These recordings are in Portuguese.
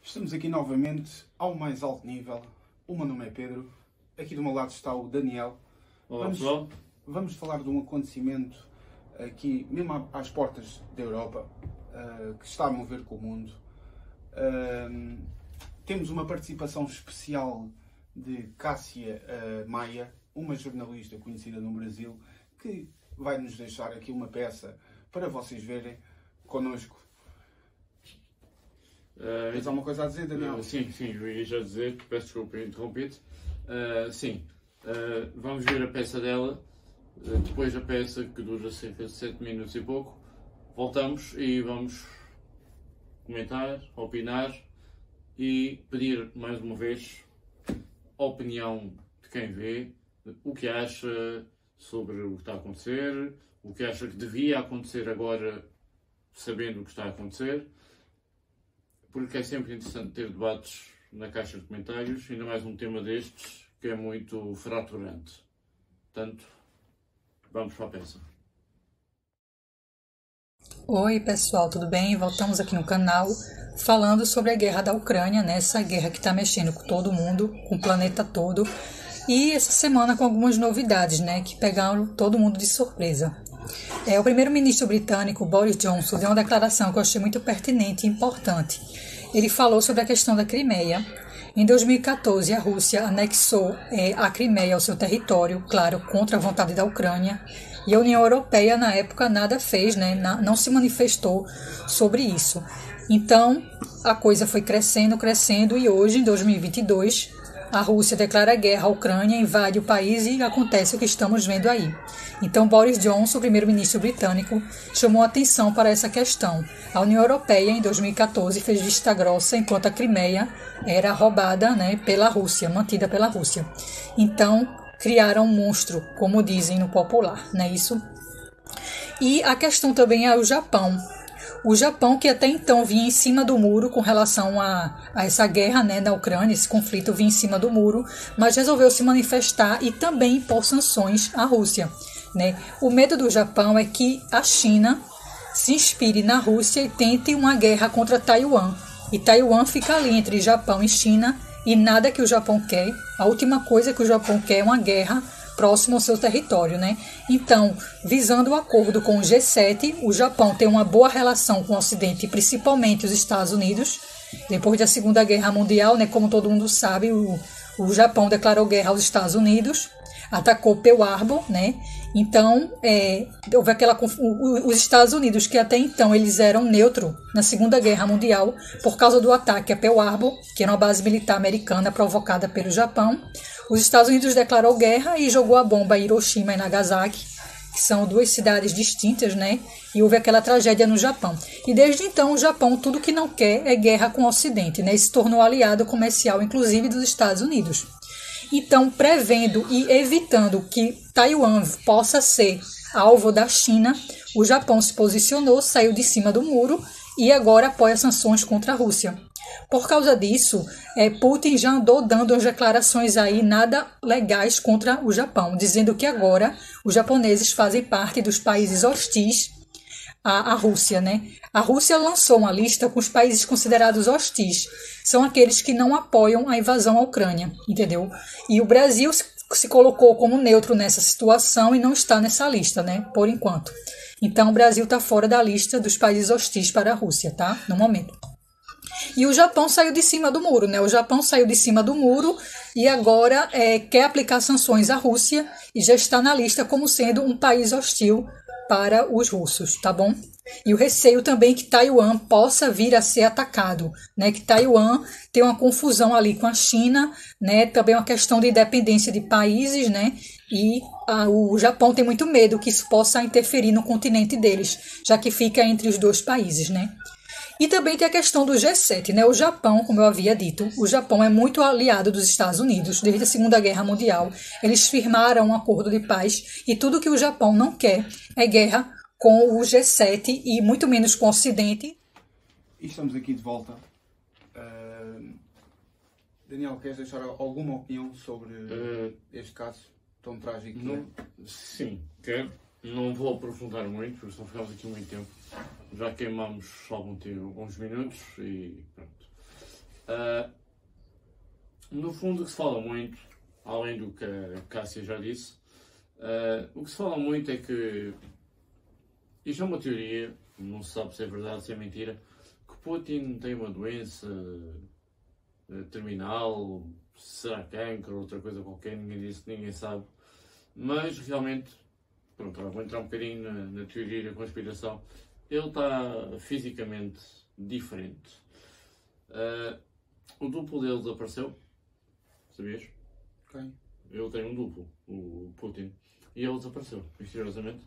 Estamos aqui novamente ao mais alto nível. O meu nome é Pedro. Aqui do meu lado está o Daniel. Olá, pessoal. Vamos falar de um acontecimento aqui, mesmo às portas da Europa, que está a mover com o mundo. Temos uma participação especial de Cássia Maia, uma jornalista conhecida no Brasil, que vai nos deixar aqui uma peça para vocês verem connosco. Tens alguma coisa a dizer, Daniel? Sim, eu ia já dizer, peço desculpa interromper-te. Vamos ver a peça dela, depois da peça que dura cerca de 7 minutos e pouco, voltamos e vamos comentar, opinar e pedir mais uma vez a opinião de quem vê, o que acha sobre o que está a acontecer, o que acha que devia acontecer agora, sabendo o que está a acontecer. Porque é sempre interessante ter debates na caixa de comentários, ainda mais um tema destes que é muito fraturante. Portanto, vamos para a peça. Oi pessoal, tudo bem? Voltamos aqui no canal falando sobre a guerra da Ucrânia, né? Essa guerra que está mexendo com todo mundo, com o planeta todo. E essa semana com algumas novidades, né? Que pegaram todo mundo de surpresa. O primeiro-ministro britânico, Boris Johnson, deu uma declaração que eu achei muito pertinente e importante. Ele falou sobre a questão da Crimeia. Em 2014, a Rússia anexou a Crimeia ao seu território, claro, contra a vontade da Ucrânia. E a União Europeia, na época, nada fez, né? Não se manifestou sobre isso. Então, a coisa foi crescendo, e hoje, em 2022... a Rússia declara guerra à Ucrânia, invade o país e acontece o que estamos vendo aí. Então, Boris Johnson, o primeiro-ministro britânico, chamou atenção para essa questão. A União Europeia, em 2014, fez vista grossa enquanto a Crimeia era roubada, né, pela Rússia, mantida pela Rússia. Então, criaram um monstro, como dizem no popular, não é isso? E a questão também é o Japão. O Japão, que até então vinha em cima do muro com relação a essa guerra, né, na Ucrânia, esse conflito vinha em cima do muro, mas resolveu se manifestar e também impor sanções à Rússia, né? O medo do Japão é que a China se inspire na Rússia e tente uma guerra contra Taiwan. E Taiwan fica ali entre Japão e China e nada que o Japão quer. A última coisa que o Japão quer é uma guerra próximo ao seu território, né? Então, visando o acordo com o G7, o Japão tem uma boa relação com o Ocidente, principalmente os Estados Unidos. Depois da Segunda Guerra Mundial, né, como todo mundo sabe, o Japão declarou guerra aos Estados Unidos, atacou Pearl Harbor, né? Então, houve os Estados Unidos, que até então eles eram neutros na Segunda Guerra Mundial, por causa do ataque a Pearl Harbor, que era uma base militar americana provocada pelo Japão. Os Estados Unidos declarou guerra e jogou a bomba em Hiroshima e Nagasaki, que são duas cidades distintas, né? E houve aquela tragédia no Japão. E desde então o Japão tudo que não quer é guerra com o Ocidente, né? E se tornou aliado comercial, inclusive, dos Estados Unidos. Então, prevendo e evitando que Taiwan possa ser alvo da China, o Japão se posicionou, saiu de cima do muro e agora apoia sanções contra a Rússia. Por causa disso, Putin já andou dando as declarações aí nada legais contra o Japão, dizendo que agora os japoneses fazem parte dos países hostis à Rússia, né? A Rússia lançou uma lista com os países considerados hostis. São aqueles que não apoiam a invasão à Ucrânia, entendeu? E o Brasil se colocou como neutro nessa situação e não está nessa lista, né? Por enquanto. Então, o Brasil está fora da lista dos países hostis para a Rússia, tá? No momento. E o Japão saiu de cima do muro, né? O Japão saiu de cima do muro e agora quer aplicar sanções à Rússia e já está na lista como sendo um país hostil para os russos, tá bom? E o receio também que Taiwan possa vir a ser atacado, né? Que Taiwan tem uma confusão ali com a China, né? Também uma questão de independência de países, né? E o Japão tem muito medo que isso possa interferir no continente deles, já que fica entre os dois países, né? E também tem a questão do G7, né? O Japão, como eu havia dito, o Japão é muito aliado dos Estados Unidos desde a Segunda Guerra Mundial. Eles firmaram um acordo de paz e tudo que o Japão não quer é guerra com o G7 e muito menos com o Ocidente. E estamos aqui de volta. Daniel, queres deixar alguma opinião sobre este caso tão trágico? Sim, quero. Não vou aprofundar muito, porque senão ficamos aqui muito tempo. Já queimamos algum tempo, uns minutos e pronto. No fundo, o que se fala muito, além do que a Cássia já disse, o que se fala muito é que, isto é uma teoria, não se sabe se é verdade, se é mentira, que Putin tem uma doença terminal, será cancro, outra coisa qualquer, ninguém disse, ninguém sabe, mas realmente, pronto, vou entrar um bocadinho na teoria da conspiração, ele está fisicamente diferente. O duplo dele desapareceu, sabias? Okay. Ele tem um duplo, o Putin, e ele desapareceu, misteriosamente.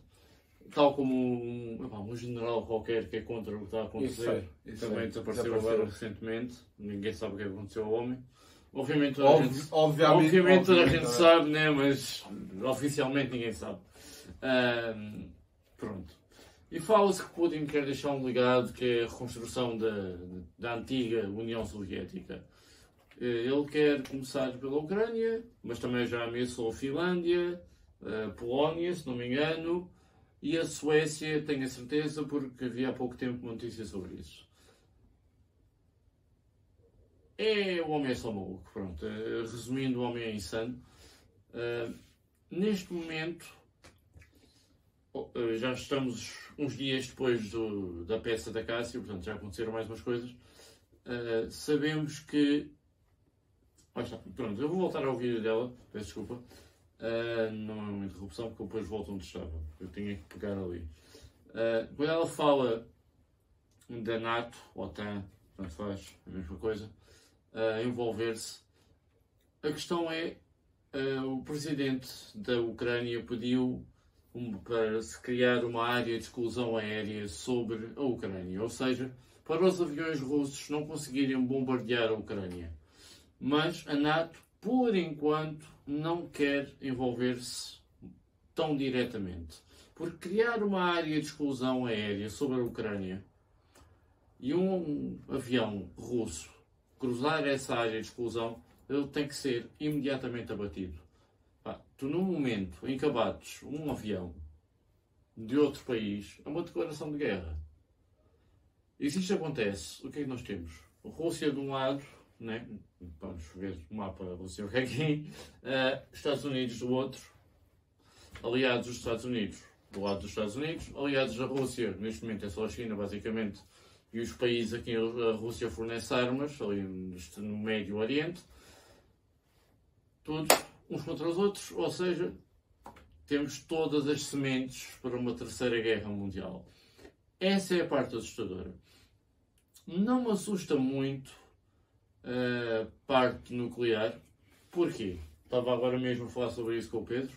Tal como um general qualquer que é contra o que está a acontecer, também desapareceu agora recentemente, ninguém sabe o que aconteceu ao homem. Obviamente a gente sabe, né? Mas oficialmente ninguém sabe. Pronto. E fala-se que Putin quer deixar um legado que é a reconstrução da antiga União Soviética. Ele quer começar pela Ucrânia, mas também já ameaçou a Finlândia, a Polónia, se não me engano, e a Suécia, tenho a certeza, porque havia há pouco tempo uma notícia sobre isso. O homem é só maluco, pronto. Resumindo, o homem é insano. Neste momento, já estamos uns dias depois da peça da Cássia, portanto já aconteceram mais umas coisas. Sabemos que... Pronto, eu vou voltar ao vídeo dela, peço desculpa. Não é uma interrupção, porque eu depois volto onde estava. Eu tinha que pegar ali. Quando ela fala da NATO, OTAN, tanto faz, a mesma coisa, envolver-se, a questão é, o presidente da Ucrânia pediu para se criar uma área de exclusão aérea sobre a Ucrânia, ou seja, para os aviões russos não conseguirem bombardear a Ucrânia. Mas a NATO, por enquanto, não quer envolver-se tão diretamente. Porque criar uma área de exclusão aérea sobre a Ucrânia e um avião russo cruzar essa área de exclusão, ele tem que ser imediatamente abatido. Tu, no momento em que abates um avião de outro país, é uma declaração de guerra. E se isto acontece, o que é que nós temos? A Rússia de um lado, né? Vamos ver o mapa da Rússia, o que é aqui, Estados Unidos do outro, aliados dos Estados Unidos do lado dos Estados Unidos, aliados da Rússia, neste momento é só a China, basicamente, e os países a quem a Rússia fornece armas, ali no Médio Oriente, todos uns contra os outros, ou seja, temos todas as sementes para uma terceira guerra mundial. Essa é a parte assustadora. Não me assusta muito a parte nuclear. Porquê? Estava agora mesmo a falar sobre isso com o Pedro.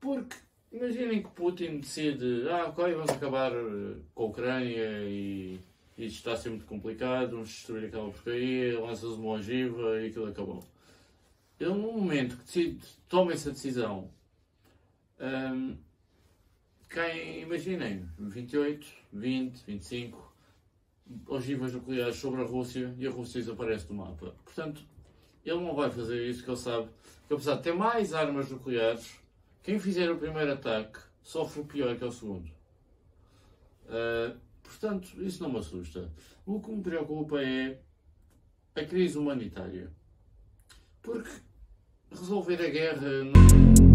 Porque imaginem que Putin decide, ok, vamos acabar com a Ucrânia e isto está a ser muito complicado, vamos destruir aquela porcaria, lança-se uma ogiva e aquilo acabou. Ele, no momento que toma essa decisão, imaginem, 28, 20, 25 ogivas nucleares sobre a Rússia e a Rússia desaparece do mapa. Portanto, ele não vai fazer isso, que ele sabe que, apesar de ter mais armas nucleares, quem fizer o primeiro ataque sofre o pior que é o segundo. Portanto, isso não me assusta. O que me preocupa é a crise humanitária. Porque resolver a guerra não...